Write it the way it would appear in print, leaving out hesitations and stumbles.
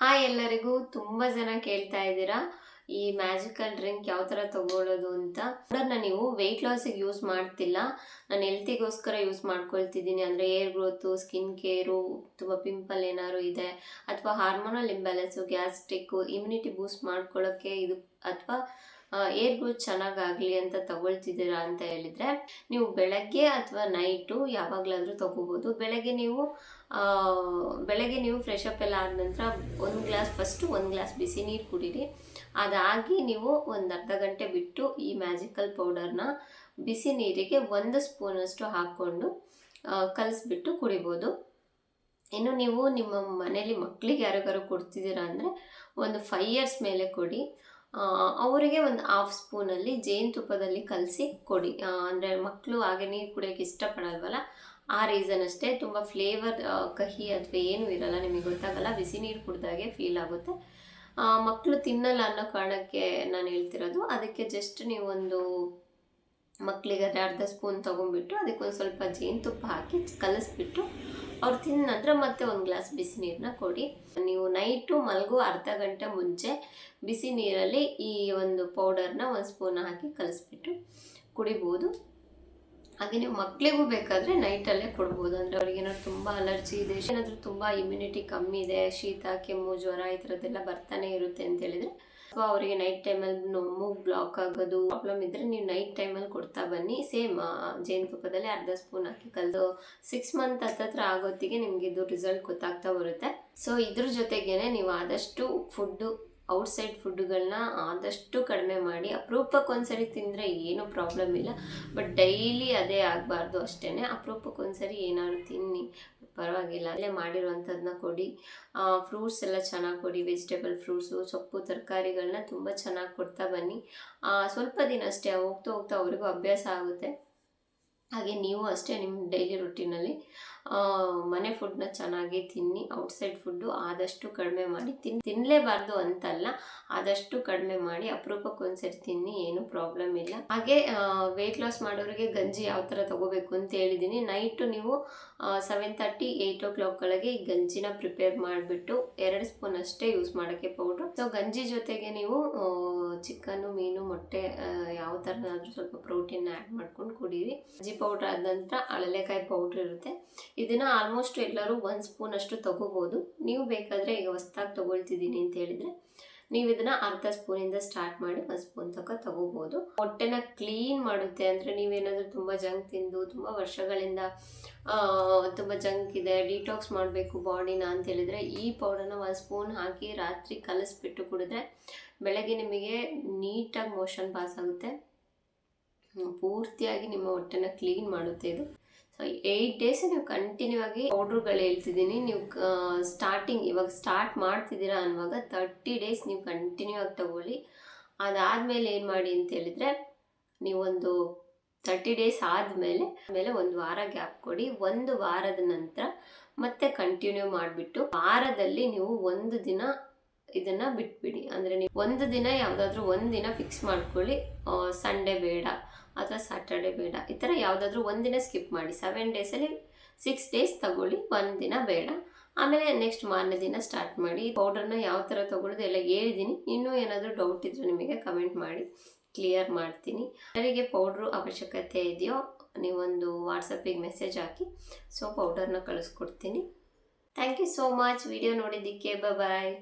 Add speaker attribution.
Speaker 1: Hi ಎಲ್ಲರಿಗೂ. ತುಂಬ ಜನ ಕೇಳ್ತಾ ಇದ್ದೀರಾ ಈ ಮ್ಯಾಜಿಕಲ್ ಡ್ರಿಂಕ್ ಯಾವ ಥರ ತಗೊಳ್ಳೋದು ಅಂತ. ಅದನ್ನು ನೀವು ವೆಯ್ಟ್ ಲಾಸಿಗೆ ಯೂಸ್ ಮಾಡ್ತಿಲ್ಲ, ನಾನು ಹೆಲ್ತಿಗೋಸ್ಕರ ಯೂಸ್ ಮಾಡ್ಕೊಳ್ತಿದ್ದೀನಿ. ಅಂದರೆ ಏರ್ ಗ್ರೋತು, ಸ್ಕಿನ್ ಕೇರು, ತುಂಬ ಪಿಂಪಲ್ ಏನಾದ್ರು ಇದೆ, ಅಥವಾ ಹಾರ್ಮೋನಲ್ ಇಂಬ್ಯಾಲೆನ್ಸು, ಗ್ಯಾಸ್ಟ್ರಿಕ್ಕು, ಇಮ್ಯುನಿಟಿ ಬೂಸ್ಟ್ ಮಾಡ್ಕೊಳ್ಳೋಕ್ಕೆ ಇದು, ಅಥವಾ ಏರ್ ಗ್ರೋತ್ ಚೆನ್ನಾಗಾಗಲಿ ಅಂತ ತಗೊಳ್ತಿದ್ದೀರಾ ಅಂತ ಹೇಳಿದರೆ, ನೀವು ಬೆಳಗ್ಗೆ ಅಥವಾ ನೈಟು ಯಾವಾಗಲಾದರೂ ತಗೋಬೋದು. ಬೆಳಗ್ಗೆ ನೀವು ಫ್ರೆಶ್ ಅಪ್ ಎಲ್ಲ ಆದ ನಂತರ ಫಸ್ಟು ಒಂದು ಗ್ಲಾಸ್ ಬಿಸಿ ನೀರು ಕುಡೀರಿ. ಅದಾಗಿ ನೀವು ಒಂದು ಅರ್ಧ ಗಂಟೆ ಬಿಟ್ಟು ಈ ಮ್ಯಾಜಿಕಲ್ ಪೌಡರ್ನ ಬಿಸಿ ನೀರಿಗೆ 1 ಸ್ಪೂನಷ್ಟು ಹಾಕ್ಕೊಂಡು ಕಲಿಸ್ಬಿಟ್ಟು ಕುಡಿಬೋದು. ಇನ್ನು ನೀವು ನಿಮ್ಮ ಮನೇಲಿ ಮಕ್ಕಳಿಗೆ ಯಾರಿಗಾರು ಕೊಡ್ತಿದ್ದೀರಾ ಅಂದರೆ ಒಂದು 5 ಇಯರ್ಸ್ ಮೇಲೆ ಕೊಡಿ. ಅವರಿಗೆ ಒಂದು 1/2 ಸ್ಪೂನಲ್ಲಿ ಜೇನುತುಪ್ಪದಲ್ಲಿ ಕಲಸಿ ಕೊಡಿ. ಅಂದರೆ ಮಕ್ಕಳು ಹಾಗೆ ನೀರು ಕುಡಿಯೋಕ್ಕೆ ಇಷ್ಟಪಡಲ್ವಲ್ಲ, ಆ ರೀಸನ್ ಅಷ್ಟೇ. ತುಂಬ ಫ್ಲೇವರ್ ಕಹಿ ಅಥವಾ ಏನೂ ಇರಲ್ಲ, ನಿಮಗೆ ಗೊತ್ತಾಗಲ್ಲ, ಬಿಸಿ ನೀರು ಕುಡಿದಾಗೆ ಫೀಲ್ ಆಗುತ್ತೆ. ಮಕ್ಕಳು ತಿನ್ನಲ್ಲ ಅನ್ನೋ ಕಾರಣಕ್ಕೆ ನಾನು ಹೇಳ್ತಿರೋದು. ಅದಕ್ಕೆ ಜಸ್ಟ್ ನೀವೊಂದು ಮಕ್ಕಳಿಗೆ ಅರ್ಧ ಸ್ಪೂನ್ ತೊಗೊಂಡ್ಬಿಟ್ಟು ಅದಕ್ಕೊಂದು ಸ್ವಲ್ಪ ಜೇನುತುಪ್ಪ ಹಾಕಿ ಕಲಿಸ್ಬಿಟ್ಟು ಅವ್ರು ತಿಂದ ನಂತರ ಮತ್ತೆ 1 ಗ್ಲಾಸ್ ಬಿಸಿ ನೀರನ್ನ ಕೊಡಿ. ನೀವು ನೈಟು ಮಲಗೋ ಅರ್ಧ ಗಂಟೆ ಮುಂಚೆ ಬಿಸಿ ನೀರಲ್ಲಿ ಈ ಒಂದು ಪೌಡರ್ನ 1 ಸ್ಪೂನ್ ಹಾಕಿ ಕಲಿಸ್ಬಿಟ್ಟು ಕುಡಿಬೋದು. ಹಾಗೆ ನೀವು ಮಕ್ಕಳಿಗೂ ಬೇಕಾದರೆ ನೈಟಲ್ಲೇ ಕೊಡ್ಬೋದು. ಅಂದರೆ ಅವ್ರಿಗೆ ಏನಾದ್ರು ತುಂಬ ಅಲರ್ಜಿ ಇದೆ, ಏನಾದರೂ ತುಂಬ ಇಮ್ಯುನಿಟಿ ಕಮ್ಮಿ ಇದೆ, ಶೀತ, ಕೆಮ್ಮು, ಜ್ವರ ಈ ಥರದ್ದೆಲ್ಲ ಬರ್ತಾನೆ ಇರುತ್ತೆ ಅಂತ ಹೇಳಿದರೆ, ಅಥವಾ ಅವರಿಗೆ ನೈಟ್ ಟೈಮಲ್ಲಿ ಮೂಗ್ ಬ್ಲಾಕ್ ಆಗೋದು ಪ್ರಾಬ್ಲಮ್ ಇದ್ದರೆ ನೀವು ನೈಟ್ ಟೈಮಲ್ಲಿ ಕೊಡ್ತಾ ಬನ್ನಿ. ಸೇಮ್ ಜೇನುತುಪ್ಪದಲ್ಲಿ ಅರ್ಧ ಸ್ಪೂನ್ ಹಾಕಿ ಕಲಿದು 6 ಮಂತ್ ಹತ್ತತ್ರ ಆಗೋತ್ತಿಗೆ ನಿಮಗೆ ಇದು ರಿಸಲ್ಟ್ ಗೊತ್ತಾಗ್ತಾ ಬರುತ್ತೆ. ಸೊ ಇದ್ರ ಜೊತೆಗೇನೆ ನೀವು ಆದಷ್ಟು ಔಟ್ಸೈಡ್ ಫುಡ್ಡುಗಳನ್ನ ಆದಷ್ಟು ಕಡಿಮೆ ಮಾಡಿ. ಅಪರೂಪಕ್ಕೊಂದ್ಸರಿ ತಿಂದರೆ ಏನೂ ಪ್ರಾಬ್ಲಮ್ ಇಲ್ಲ, ಬಟ್ ಡೈಲಿ ಅದೇ ಆಗಬಾರ್ದು ಅಷ್ಟೇ. ಅಪರೂಪಕ್ಕೊಂದ್ಸರಿ ಏನಾದ್ರು ತಿನ್ನಿ, ಪರವಾಗಿಲ್ಲ. ಅಲ್ಲೇ ಮಾಡಿರುವಂಥದ್ದನ್ನ ಕೊಡಿ. ಫ್ರೂಟ್ಸ್ ಎಲ್ಲ ಚೆನ್ನಾಗಿ ಕೊಡಿ, ವೆಜಿಟೇಬಲ್ ಫ್ರೂಟ್ಸು, ಸೊಪ್ಪು, ತರಕಾರಿಗಳನ್ನ ತುಂಬ ಚೆನ್ನಾಗಿ ಕೊಡ್ತಾ ಬನ್ನಿ. ಸ್ವಲ್ಪ ದಿನ ಅಷ್ಟೇ, ಹೋಗ್ತಾ ಅವ್ರಿಗೂ ಅಭ್ಯಾಸ ಆಗುತ್ತೆ. ಹಾಗೆ ನೀವು ಅಷ್ಟೇ ನಿಮ್ಮ ಡೈಲಿ ರುಟೀನಲ್ಲಿ ಮನೆ ಫುಡ್ನ ಚೆನ್ನಾಗಿ ತಿನ್ನಿ. ಔಟ್ಸೈಡ್ ಫುಡ್ಡು ಆದಷ್ಟು ಕಡಿಮೆ ಮಾಡಿ. ತಿನ್ನಲೇಬಾರ್ದು ಅಂತಲ್ಲ, ಆದಷ್ಟು ಕಡಿಮೆ ಮಾಡಿ. ಅಪರೂಪಕ್ಕೊಂದ್ಸರಿ ತಿನ್ನಿ, ಏನೂ ಪ್ರಾಬ್ಲಮ್ ಇಲ್ಲ. ಹಾಗೆ ವೆಯ್ಟ್ ಲಾಸ್ ಮಾಡೋರಿಗೆ ಗಂಜಿ ಯಾವ ಥರ ತೊಗೋಬೇಕು ಅಂತ ಹೇಳಿದ್ದೀನಿ. ನೈಟು ನೀವು 7:30, 8 o'clock ಒಳಗೆ ಈ ಗಂಜಿನ ಪ್ರಿಪೇರ್ ಮಾಡಿಬಿಟ್ಟು 2 ಸ್ಪೂನ್ ಅಷ್ಟೇ ಯೂಸ್ ಮಾಡೋಕ್ಕೆ ಪೌಡ್ರು. ಸೊ ಗಂಜಿ ಜೊತೆಗೆ ನೀವು ಚಿಕನ್ನು, ಮೀನು, ಮೊಟ್ಟೆ ಯಾವ ಥರನಾದರೂ ಸ್ವಲ್ಪ ಪ್ರೋಟೀನ್ ಆ್ಯಡ್ ಮಾಡ್ಕೊಂಡು ಕುಡೀರಿ. ಗಂಜಿ ಪೌಡ್ರ್ ಆದ ನಂತರ ಅಳಲೆಕಾಯಿ ಪೌಡ್ರ್ ಇರುತ್ತೆ. ಇದನ್ನು ಆಲ್ಮೋಸ್ಟ್ ಎಲ್ಲರೂ 1 ಸ್ಪೂನ್ ಅಷ್ಟು ತೊಗೋಬೋದು. ನೀವು ಬೇಕಾದರೆ ಈಗ ಹೊಸ್ದಾಗಿ ತೊಗೊಳ್ತಿದ್ದೀನಿ ಅಂತ ಹೇಳಿದರೆ ನೀವು ಇದನ್ನು ಅರ್ಧ ಸ್ಪೂನಿಂದ ಸ್ಟಾರ್ಟ್ ಮಾಡಿ 1 ಸ್ಪೂನ್ ತೊಗೋಬೋದು. ಹೊಟ್ಟೆನ ಕ್ಲೀನ್ ಮಾಡುತ್ತೆ. ಅಂದರೆ ನೀವೇನಾದರೂ ತುಂಬ ಜಂಕ್ ತಿಂದು ತುಂಬ ವರ್ಷಗಳಿಂದ ತುಂಬ ಜಂಕ್ ಇದೆ, ಡಿಟಾಕ್ಸ್ ಮಾಡಬೇಕು ಬಾಡಿನ ಅಂತ ಹೇಳಿದರೆ ಈ ಪೌಡರ್ನ 1 ಸ್ಪೂನ್ ಹಾಕಿ ರಾತ್ರಿ ಕಲಿಸ್ಬಿಟ್ಟು ಕುಡಿದ್ರೆ ಬೆಳಗ್ಗೆ ನಿಮಗೆ ನೀಟಾಗಿ ಮೋಷನ್ ಪಾಸ್ ಆಗುತ್ತೆ. ಪೂರ್ತಿಯಾಗಿ ನಿಮ್ಮ ಹೊಟ್ಟೆನ ಕ್ಲೀನ್ ಮಾಡುತ್ತೆ ಇದು. ಸೊ 8 ಡೇಸ್ ನೀವು ಕಂಟಿನ್ಯೂ ಆಗಿ ಪೌಡ್ರುಗಳು ಹೇಳ್ತಿದ್ದೀನಿ. ನೀವು ಇವಾಗ ಸ್ಟಾರ್ಟ್ ಮಾಡ್ತಿದ್ದೀರಾ ಅನ್ನುವಾಗ 30 ಡೇಸ್ ನೀವು ಕಂಟಿನ್ಯೂ ಆಗಿ ತಗೊಳ್ಳಿ. ಅದಾದಮೇಲೆ ಏನು ಮಾಡಿ ಅಂತ ಹೇಳಿದರೆ, ನೀವೊಂದು 30 ಡೇಸ್ ಆದಮೇಲೆ 1 ವಾರ ಗ್ಯಾಪ್ ಕೊಡಿ. 1 ವಾರದ ನಂತರ ಮತ್ತೆ ಕಂಟಿನ್ಯೂ ಮಾಡಿಬಿಟ್ಟು ವಾರದಲ್ಲಿ ನೀವು 1 ದಿನ ಇದನ್ನು ಬಿಟ್ಬಿಡಿ. ಅಂದರೆ ನೀವು 1 ದಿನ ಯಾವುದಾದ್ರೂ 1 ದಿನ ಫಿಕ್ಸ್ ಮಾಡ್ಕೊಳ್ಳಿ. ಸಂಡೇ ಬೇಡ ಅಥವಾ ಸ್ಯಾಟರ್ಡೆ ಬೇಡ, ಈ ಥರ ಯಾವುದಾದ್ರೂ 1 ದಿನ ಸ್ಕಿಪ್ ಮಾಡಿ. 7 ಡೇಸಲ್ಲಿ 6 ಡೇಸ್ ತಗೊಳ್ಳಿ, 1 ದಿನ ಬೇಡ. ಆಮೇಲೆ ನೆಕ್ಸ್ಟ್ ಮಾರನೇ ದಿನ ಸ್ಟಾರ್ಟ್ ಮಾಡಿ. ಪೌಡರ್ನ ಯಾವ ಥರ ತೊಗೊಳ್ಳೋದು ಎಲ್ಲ ಹೇಳಿದ್ದೀನಿ. ಇನ್ನೂ ಏನಾದರೂ ಡೌಟ್ ಇದ್ದರೆ ನಿಮಗೆ ಕಮೆಂಟ್ ಮಾಡಿ, ಕ್ಲಿಯರ್ ಮಾಡ್ತೀನಿ. ಯಾರಿಗೆ ಪೌಡ್ರು ಅವಶ್ಯಕತೆ ಇದೆಯೋ ನೀವೊಂದು ವಾಟ್ಸಪ್ಪಿಗೆ ಮೆಸೇಜ್ ಹಾಕಿ, ಸೊ ಪೌಡರ್ನ ಕಳಿಸ್ಕೊಡ್ತೀನಿ. Thank you so much video ನೋಡಿದ್ದಕ್ಕೆ. ಬಾಯ್.